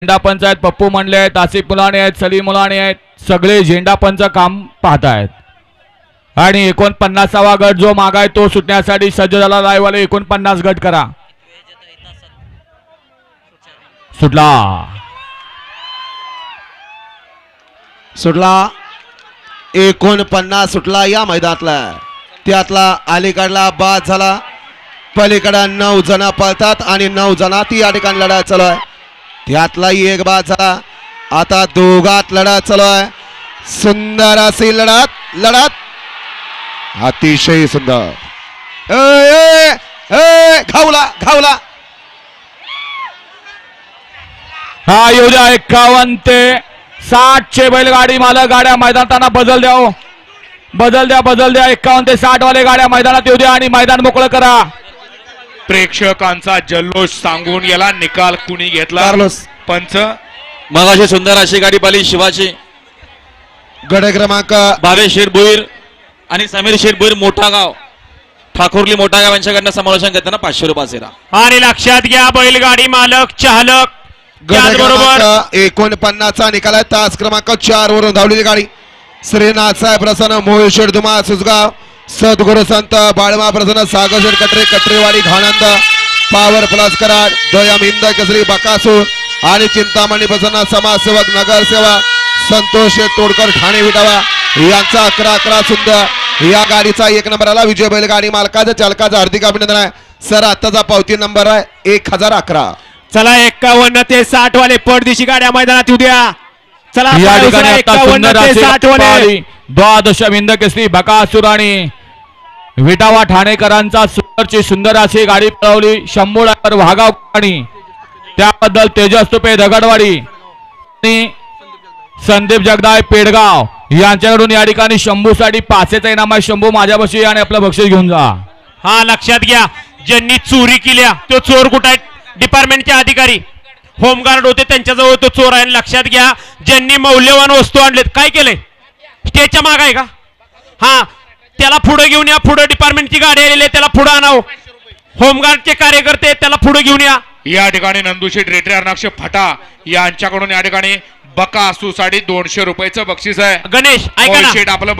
झेंडा पंच आहेत, पप्पू मंडले आहेत, आसिफ मुलाने आहेत, सलीम मुलाने आहेत, सगळे झेंडा पंच काम पाहतायत. आणि 49वा गट जो मागाय तो सुटण्यासाठी सज्ज झाला. लाईव्हवाले 49 गट करा. सुटला सुटला 49 सुटला या मैदानातला. त्यातला अलीकडला बाद झाला. पलीकडे 9 जण पळतात आणि 9 जणात या ठिकाणी लढा चालू आहे. त्यातलाही एक बाद झाला. आता दोघात लढा चालू आहे. सुंदर अशी लढत अतिशय सुंदर. घावला हा येऊ द्या. 51 ते 60 चे बैलगाडी मालक गाड्या मैदानात बदल द्या. 51 ते 60 वाले गाड्या मैदानात येऊ द्या आणि मैदान मोकळं करा. प्रेक्षकांचा जल्लोष सांगून याला निकाल कुणी घेतला? कार्लोस पंच. मगाशी सुंदर अशी गाडी पाली शिवाची. गड क्रमांक भावेश शेरभुईर आणि समीर शेरभुईर मोठा गाव ठाकुर्ली मोठा गाव यांच्याकडनं समालोचन करताना 500 रुपये. आणि लक्षात घ्या बैलगाडी मालक चालक गड त्याचबरोबर क्रमांक 49 निकाल आहे. तास क्रमांक 4 वरून धावलेली गाडी श्रीनाथ साहेब प्रसन्न मोहित शेडदुमा सुसगाव सद्गुरु संत बाळमा प्रसन्न सागरशेठ कटरे कटरेवाडी घाणंद पॉवर प्लस कराड दयम हिंद केसरी बकासूर आणि चिंतामणी प्रसन्न समाजसेवक नगरसेवक संतोष तोडकर ठाणे विटावा यांचा 11 सुंदर या गाडीचा 1 नंबर आला. विजय बैलगाडी मालकाचा चालकाचा हार्दिक अभिनंदन आहे सर. आताचा पावती नंबर आहे 1011. चला 51 ते 60 वाले पडदिशी गाड्या मैदानात येऊ द्या. चला या ठिकाणी आता 51 सुंदर ते अशी 60 वाले पारी द्वादश हिंद केसरी बकासूर आणि विटावा ठाणेकरांचा सुंदर अशी गाडी पळवली. शंभू डायव्हर वाघाव आणि त्याबद्दल तेजस तुपे दगडवाडी आणि संदीप जगदाय पेडगाव यांच्याकडून या ठिकाणी शंभूसाठी 500चा इनाम आहे. शंभू माझ्यापाशी आणि आपलं बक्षीस घेऊन जा. हा लक्षात घ्या. ज्यांनी चोरी केल्या तो चोर कुठे आहेत? डिपार्टमेंटचे अधिकारी होमगार्ड होते त्यांच्याजवळ तो चोर आहे. लक्षात घ्या. ज्यांनी मौल्यवान वस्तू आणलेत काय केले? स्टेजच्या माग आहे का? हा त्याला पुढे घेऊन या. पुढे डिपार्टमेंटची गाडी आलेली आहे त्याला पुढे आणावं. होमगार्डचे कार्यकर्ते त्याला पुढे घेऊन या. या ठिकाणी नंदुशेठ रेड्डी अर्नाक्ष फटा यांच्याकडून या ठिकाणी बकासूसाठी 200 रुपयाचं बक्षीस आहे. गणेश ऐका ना. शेठ आपलं